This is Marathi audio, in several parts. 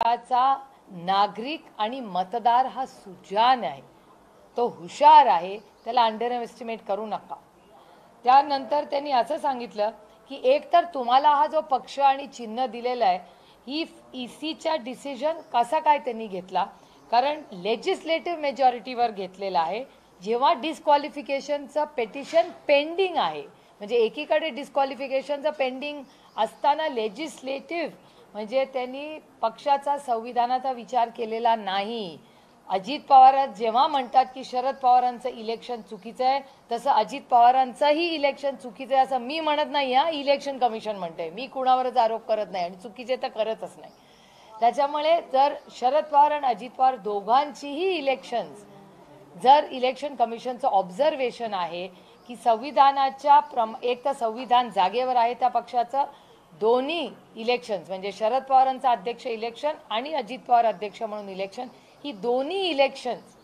देशाचा नागरिक आणि मतदार हा सुजाण आहे, तो हुशार आहे, त्याला अंडर एस्टिमेट करू नका। त्यानंतर त्यांनी असं सांगितलं की एक तर तुम्हाला हा जो पक्ष आणि चिन्ह दिलेला आहे ही ईसीचा डिसिजन कसा काय त्यांनी घेतला, कारण लेजिस्लेटिव्ह मेजॉरिटीवर घेतलेला आहे। जेव्हा डिस्क्वालिफिकेशनचं पेटिशन पेंडिंग आहे, म्हणजे एकीकडे डिस्क्वालिफिकेशनचं पेंडिंग असताना लेजिस्लेटिव्ह म्हणजे त्यांनी पक्षाचा संविधानाचा विचार केलेला नाही। अजित पवार जेव्हा म्हणतात की शरद पवारांचं इलेक्शन चुकीचं आहे, तसं अजित पवारांचंही इलेक्शन चुकीचं आहे असं मी म्हणत नाही। हा इलेक्शन कमिशन म्हणते, मी कुणावरच आरोप करत नाही आणि चुकीचे तर करतच नाही। त्याच्यामुळे जर शरद पवार आणि अजित पवार दोघांचीही इलेक्शन्स जर इलेक्शन कमिशनचं ऑब्झर्वेशन आहे की संविधानाच्या एक तर संविधान जागेवर आहे त्या पक्षाचं, दोन्ही इलेक्शन्स म्हणजे शरद पवारांचं अध्यक्ष इलेक्शन आणि अजित पवार अध्यक्ष म्हणून इलेक्शन, ही दोन्ही इलेक्शन्स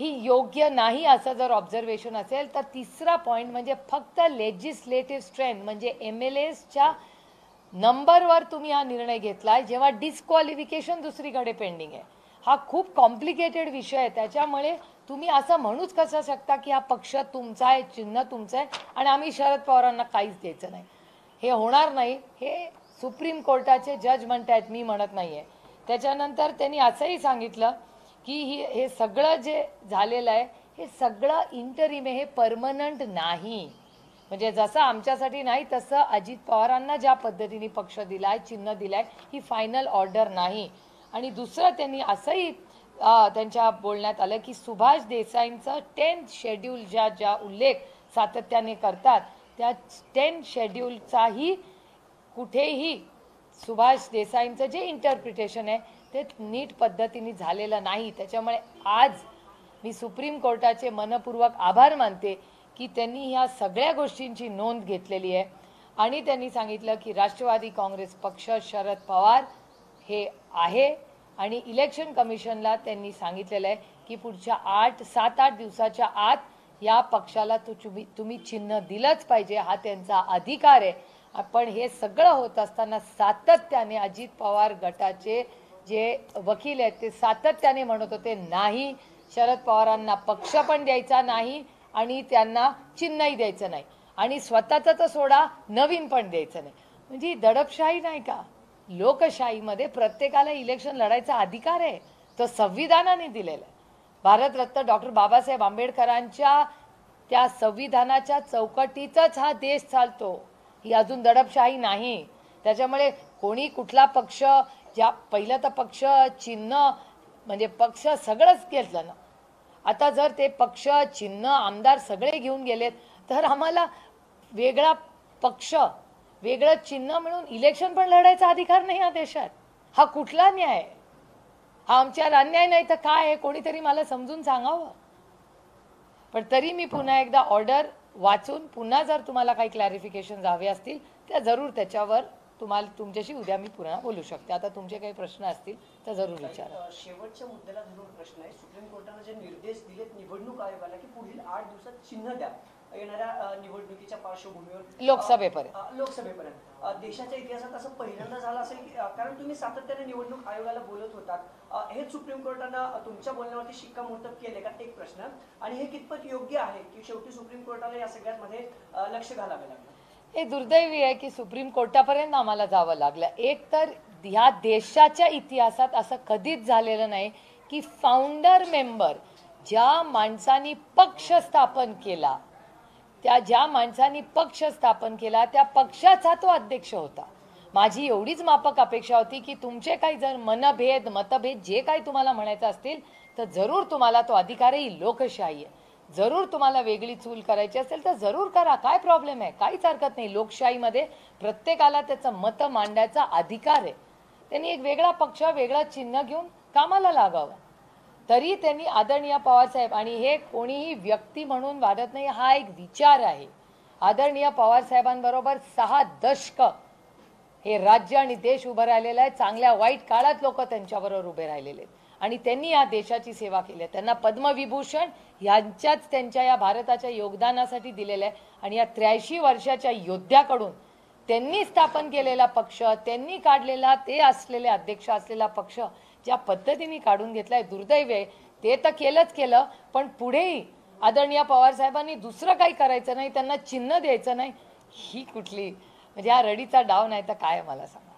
ही योग्य नाही असं जर ऑब्झर्वेशन असेल तर तिसरा पॉइंट म्हणजे फक्त लेजिस्लेटिव्ह स्ट्रेंथ म्हणजे एमएलएच्या नंबरवर तुम्ही हा निर्णय घेतलाय, जेव्हा डिस्क्वालिफिकेशन दुसरीकडे पेंडिंग आहे। हा खूप कॉम्प्लिकेटेड विषय आहे, त्याच्यामुळे तुम्ही असं म्हणूच कसं शकता की हा पक्ष तुमचा आहे, चिन्ह तुमचं आहे आणि आम्ही शरद पवारांना काहीच द्यायचं नाही। हे होणार नाही, हे सुप्रीम कोर्टाचे जज म्हणतात, मी म्हणत नाहीये। त्याच्यानंतर त्यांनी असंही सांगितलं की हे सगळं जे झालेलं आहे हे सगळं इंटरिम आहे, हे परमनंट नाही। म्हणजे जसं आमच्यासाठी नाही तसं अजित पवारांना ज्या पद्धतीने पक्ष दिलाय, चिन्ह दिलाय, ही फायनल ऑर्डर नाही। आणि दुसरं त्यांनी असंही त्यांच्या बोलण्यात आलं की सुभाष देसाईंचं 10th शेड्यूल ज्या उल्लेख सातत्याने करतात त्या 10th शेड्यूलचाही कुठेही सुभाष देसाईंचं जे इंटरप्रिटेशन आहे ते नीट पद्धतीने झालेलं नाही। त्याच्यामुळे आज मी सुप्रीम कोर्टाचे मनपूर्वक आभार मानते की त्यांनी ह्या सगळ्या गोष्टींची नोंद घेतलेली आहे आणि त्यांनी सांगितलं की राष्ट्रवादी काँग्रेस पक्ष शरद पवार हे आहे आणि इलेक्शन कमिशनला त्यांनी सांगितलेलं आहे की पुढच्या 7-8 दिवसाच्या आत या पक्षाला तुम्ही चिन्ह दिलंच पाहिजे, हा त्यांचा अधिकार आहे। पण हे सगळं होत असताना सातत्याने अजित पवार गटाचे जे वकील आहेत ते सातत्याने म्हणत होते नाही, शरद पवारांना पक्ष पण द्यायचा नाही आणि त्यांना चिन्हही द्यायचं नाही आणि स्वतःचं तर सोडा नवीन पण द्यायचं नाही। म्हणजे दडपशाही नाही का? लोकशाहीमध्ये प्रत्येकाला इलेक्शन लढायचा अधिकार आहे, तो संविधानाने दिलेला आहे। भारतरत्न डॉक्टर बाबासाहेब आंबेडकरांच्या त्या संविधानाच्या चौकटीतच हा देश चालतो, ही अजून दडपशाही नाही। त्याच्यामुळे कोणी कुठला पक्ष ज्या पहिलं तर पक्ष चिन्ह म्हणजे पक्ष सगळंच घेतलं ना, आता जर ते पक्ष चिन्ह आमदार सगळे घेऊन गेलेत तर आम्हाला वेगळा पक्ष वेगळं चिन्ह मिळून इलेक्शन पण लढायचा अधिकार नाही या देशात। हा कुठला न्याय? हा आमच्यावर अन्याय नाही तर काय आहे? कोणीतरी मला समजून सांगावं। पण तरी मी पुन्हा एकदा ऑर्डर वाचून पुन्हा जर तुम्हाला काही क्लॅरिफिकेशन हवे असतील तर जरूर त्याच्यावर तुमच्याशी उद्या मी पुन्हा बोलू शकते। आता तुमचे काही प्रश्न असतील तर जरूर विचारा। शेवटच्या मुद्द्याला धरून प्रश्न आहे, सुप्रीम कोर्टाने जे निर्देश दिलेत निवडणूक आयोगाला की पुढील 8 दिवसात चिन्ह द्या येणाऱ्या निवडणुकीच्या पार्श्वभूमीवर लोकसभेपर्यंत देशाच्या इतिहासात असं पहिल्यांदा झालं असेल की कारण तुम्ही सातत्याने निवडणूक आयोगाला बोलत होतात, हे सुप्रीम कोर्टानं तुमच्या बोलण्यावरती शिक्कामोर्तब केले का? एक प्रश्न। आणि हे कितपत योग्य आहे की शेवटी सुप्रीम कोर्टाला या सगळ्यामध्ये लक्ष घालावे लागलं? हे दुर्दैवी आहे की सुप्रीम कोर्टापर्यंत आम्हाला जावं लागलं। एक तर ह्या देशाच्या इतिहासात असं कधीच झालेलं नाही की फाउंडर मेंबर ज्या माणसांनी पक्ष स्थापन केला ज्या माणसांनी पक्ष स्थापन केला त्या पक्षाचा तो अध्यक्ष होता। माझी एवढीच माफक अपेक्षा होती की तुमचे काही जर मतभेद जे काही तुम्हाला म्हणायचं असतील तर जरूर तुम्हाला तो अधिकार आहे, लोकशाही आहे। जरूर तुम्हाला वेगळी चूल करायची असेल तर जरूर करा, काय प्रॉब्लेम आहे? काहीच हरकत नाही। लोकशाहीमध्ये प्रत्येकाला त्याचं मत मांडायचा अधिकार आहे। त्यांनी एक वेगळा पक्ष वेगळा चिन्ह घेऊन कामाला लागावं। तरी त्यांनी आदरणीय पवारसाहेब, आणि हे कोणीही व्यक्ती म्हणून वाढत नाही, हा एक विचार आहे। आदरणीय पवारसाहेबांबरोबर 6 दशक हे राज्य आणि देश उभं राहिलेलं आहे। चांगल्या वाईट काळात लोक त्यांच्याबरोबर उभे राहिलेले आणि त्यांनी या देशाची सेवा केली। त्यांना पद्मविभूषण त्यांच्या या भारताच्या योगदानासाठी दिलेलं आहे आणि या 83 वर्षाच्या योद्ध्याकडून त्यांनी स्थापन केलेला पक्ष, त्यांनी काढलेला ते असलेले अध्यक्ष असलेला पक्ष ज्या पद्धतीने काढून घेतलाय दुर्दैव आहे. ते तर केलं, पण पुढेही आदरणीय पवार साहेबांनी दुसरं काही करायचं नाही, त्यांना चिन्ह द्यायचं नाही. ही कुठली म्हणजे हा रडीचा डाव नाही तर काय मला सांगा.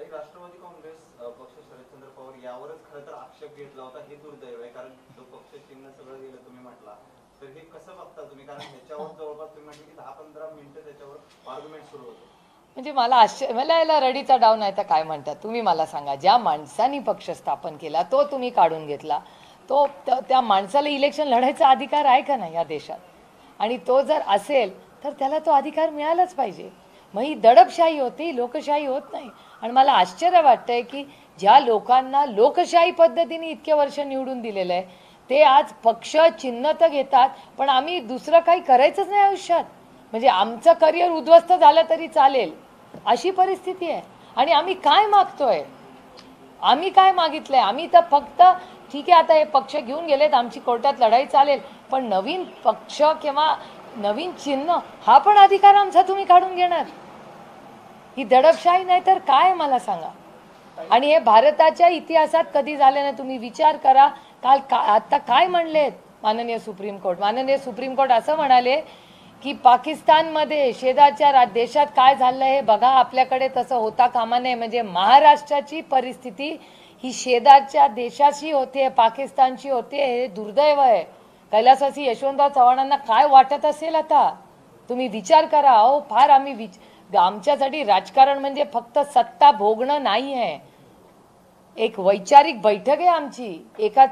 राष्ट्रवादी काँग्रेस पक्ष शरदचंद्र पवार यावरच खरं तर आक्षेप घेतला होता. हे दुर्दैव आहे, कारण तो पक्ष चिन्ह सगळं गेलं तुम्ही म्हटला. तर हे कसं बघता तुम्ही, कारण ह्याच्यावर जवळपास तुम्ही म्हटलं की 10-15 मिनिटं त्याच्यावर आर्ग्युमेंट सुरू होतं. म्हणजे मला याला रडीचा डाव नाही तर काय म्हणतात तुम्ही मला सांगा. ज्या माणसाने पक्ष स्थापन केला तो तुम्ही काढून घेतला, तो त्या माणसाला इलेक्शन लढायचा अधिकार आहे का नाही या देशात? आणि तो जर असेल तर त्याला तो अधिकार मिळालाच पाहिजे. मग ही दडपशाही होती, लोकशाही होत नाही. आणि मला आश्चर्य वाटतंय की ज्या लोकांना लोकशाही पद्धतीने इतके वर्ष निवडून दिलेलं आहे ते आज पक्ष चिन्ह तर घेतात, पण आम्ही दुसरं काही करायचंच नाही आयुष्यात, म्हणजे आमचं करिअर उद्ध्वस्त झालं तरी चालेल अशी परिस्थिती आहे. आणि आम्ही काय मागतोय, आम्ही काय मागितलंय? आम्ही तर फक्त ठीक आहे आता हे पक्ष घेऊन गेलेत, आमची कोर्टात लढाई चालेल, पण नवीन पक्ष किंवा नवीन चिन्ह हा पण अधिकार आमचा तुम्ही काढून घेणार? ही दडपशाही नाही तर काय मला सांगा. आणि हे भारताच्या इतिहासात कधी झाले नाही. तुम्ही विचार करा, आता काय म्हणलेत माननीय सुप्रीम कोर्ट असं म्हणाले की पाकिस्तानमध्ये शेजारच्या देशात काय झालं हे बघा, आपल्याकडे तसं होता कामा नये. म्हणजे महाराष्ट्राची परिस्थिती ही शेजारच्या देशाशी होते, पाकिस्तानशी होते. हे दुर्दैव आहे. कैलासवासी यशवंतराव चव्हाणांना काय वाटत असेल आता तुम्ही विचार करा. अहो फार आमच्यासाठी राजकारण म्हणजे फक्त सत्ता भोगणं नाही आहे, एक वैचारिक बैठक आहे आमची. एका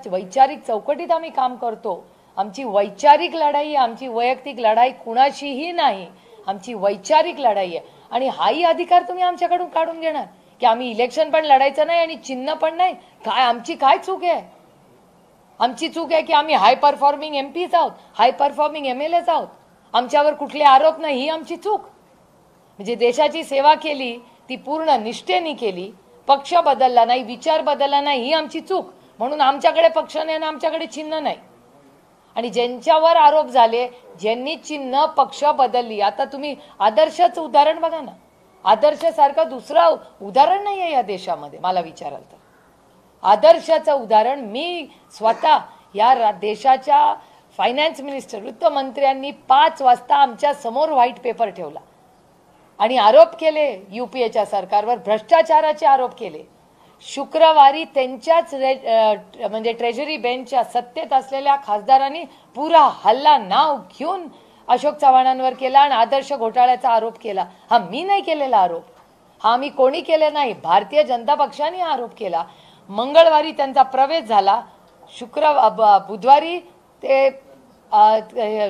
वैचारिक चौकटीत आम्ही काम करतो. आमची वैचारिक लढाई आहे, आमची वैयक्तिक लढाई कुणाशीही नाही, आमची वैचारिक लढाई आहे. आणि हाही अधिकार तुम्ही आमच्याकडून काढून घेणार की आम्ही इलेक्शन पण लढायचं नाही आणि चिन्ह पण नाही? काय आमची काय चूक आहे? आमची चूक आहे की आम्ही हाय परफॉर्मिंग एमपीज आहोत, हाय परफॉर्मिंग एमएलएज आहोत, आमच्यावर कुठले आरोप नाही, ही आमची चूक? म्हणजे देशाची सेवा केली ती पूर्ण निष्ठेने केली, पक्ष बदलला नाही, विचार बदलला नाही, ही आमची चूक. म्हणून आमच्याकडे पक्ष नाही आणि आमच्याकडे चिन्ह नाही. आणि ज्यांच्यावर आरोप झाले, ज्यांनी चिन्ह पक्ष बदलली, आता तुम्ही आदर्शच उदाहरण बघा ना, आदर्श सारखं दुसरं उदाहरण नाही आहे या देशामध्ये. मला विचाराल तर आदर्शाचं उदाहरण मी स्वतः या देशाच्या फायनान्स मिनिस्टर वित्तमंत्र्यांनी 5 वाजता आमच्या समोर व्हाईट पेपर ठेवला आणि आरोप केले युपीएच्या सरकारवर, भ्रष्टाचाराचे आरोप केले. शुक्रवारी त्यांच्याच म्हणजे ट्रेजरी बेंचच्या सत्तेत असलेल्या खासदारांनी पुरा हल्ला नाव घेऊन अशोक चव्हाणांवर केला आणि आदर्श घोटाळ्याचा आरोप केला. हा मी नाही केलेला आरोप, हा आम्ही कोणी केले नाही, भारतीय जनता पक्षाने आरोप केला. मंगळवारी त्यांचा प्रवेश झाला, बुधवारी ते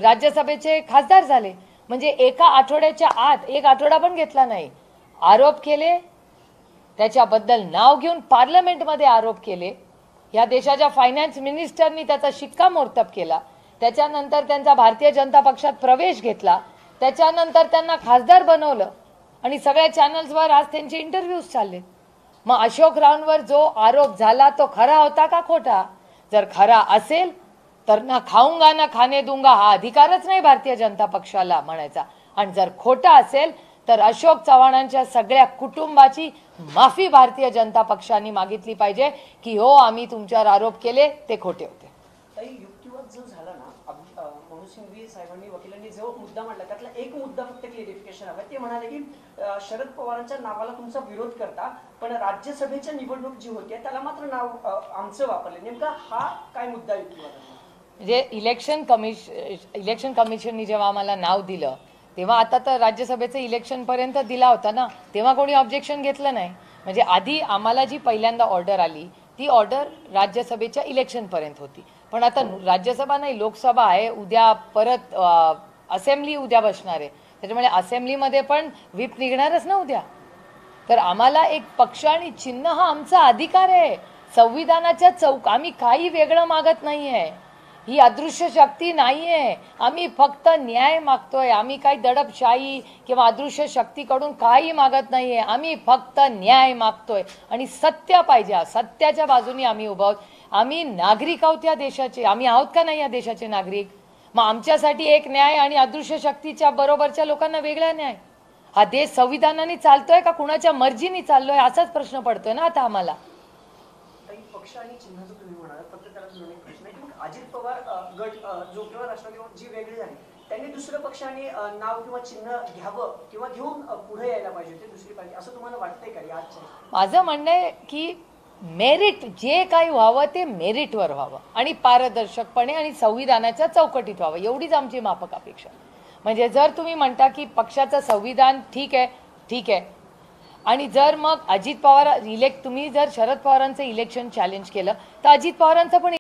राज्यसभेचे खासदार झाले. म्हणजे एका आठवड्याच्या आत, एक आठवडा पण घेतला नाही, आरोप केले, त्याच्याबद्दल नाव घेऊन पार्लमेंटमध्ये आरोप केले. या देशाच्या फायनान्स मिनिस्टरनी त्याचा शिक्कामोर्तब केला. त्याच्यानंतर त्यांचा भारतीय जनता पक्षात प्रवेश घेतला, त्याच्यानंतर त्यांना खासदार बनवलं आणि सगळ्या चॅनल्सवर आज त्यांचे इंटरव्ह्यूज चालले. मग अशोक रावांवर जो आरोप झाला तो खरा होता का खोटा? जर खरा असेल तर ना खाऊंगा ना खाने दूंगा हा अधिकारच नाही भारतीय जनता पक्षाला म्हणायचा. आणि जर खोटा असेल तर अशोक चव्हाणांच्या सगळ्या कुटुंबाची माफी भारतीय जनता पक्षाने मागितली पाहिजे की हो आम्ही तुमच्यावर आरोप केले ते खोटे होते. युक्तिवाद जो झाला ना, मनोज सिंघवी साहेबांनी, वकिलांनी जो मुद्दा मांडला त्यातला एक मुद्दा फक्त क्लिअरिफिकेशन हवं. ते म्हणाले की शरद पवारांच्या नावाला तुमचा विरोध करता, पण राज्यसभेच्या निवडणूक जी होती त्याला मात्र नाव आमचं वापरले. नेमका हा काय मुद्दा युक्तिवादाचा? म्हणजे इलेक्शन कमिशननी जेव्हा आम्हाला नाव दिलं तेव्हा, आता तर राज्यसभेचं इलेक्शन पर्यंत दिला होता ना, तेव्हा कोणी ऑब्जेक्शन घेतलं नाही. म्हणजे आधी आम्हाला जी पहिल्यांदा ऑर्डर आली ती ऑर्डर राज्यसभेच्या इलेक्शन पर्यंत होती. पण आता राज्यसभा नाही, लोकसभा आहे. उद्या परत असेंब्ली उद्या बसणार आहे, त्याच्यामुळे असेंब्लीमध्ये पण व्हीप निघणारच ना उद्या. तर आम्हाला एक पक्ष आणि चिन्ह हा आमचा अधिकार आहे संविधानाच्या आम्ही काही वेगळं मागत नाहीये. ही अदृश्य शक्ती नाहीये, आम्ही फक्त न्याय मागतोय. आम्ही काही दडपशाही किंवा अदृश्य शक्तीकडून काही मागत नाहीये, आम्ही फक्त न्याय मागतोय आणि सत्य पाहिजे. सत्याच्या बाजूने आम्ही उभं आहोत. आम्ही नागरिक आहोत या देशाचे. आम्ही आहोत का नाही या देशाचे नागरिक? मग आमच्यासाठी एक न्याय आणि अदृश्य शक्तीच्या बरोबरच्या लोकांना वेगळा न्याय. हा देश संविधानाने चालतोय का कुणाच्या मर्जीने चाललोय असाच प्रश्न पडतोय ना आता आम्हाला. काही पक्ष आणि चिन्हाचं तुम्ही म्हणाल, फक्त त्याला दोन एक प्रश्न आहे की मग अजित पवार गट जो किंवा राष्ट्रवादी जी वेगळी झाली त्यांनी दुसऱ्या पक्षाने नाव किंवा चिन्ह घ्यावं किंवा घेऊन पुढे यायला पाहिजे, ते दुसरी पाहिजे असं तुम्हाला वाटतंय का आजच्या? माझं म्हणणं आहे की मेरिट जे काही व्हावं ते मेरिटवर व्हावं आणि पारदर्शकपणे आणि संविधानाच्या चौकटीत व्हावं, एवढीच आमची माफक अपेक्षा. म्हणजे जर तुम्ही म्हणता की पक्षाचं संविधान ठीक आहे आणि जर मग अजित पवार तुम्ही जर शरद पवारांचं इलेक्शन चॅलेंज केलं तर अजित पवारांचं पण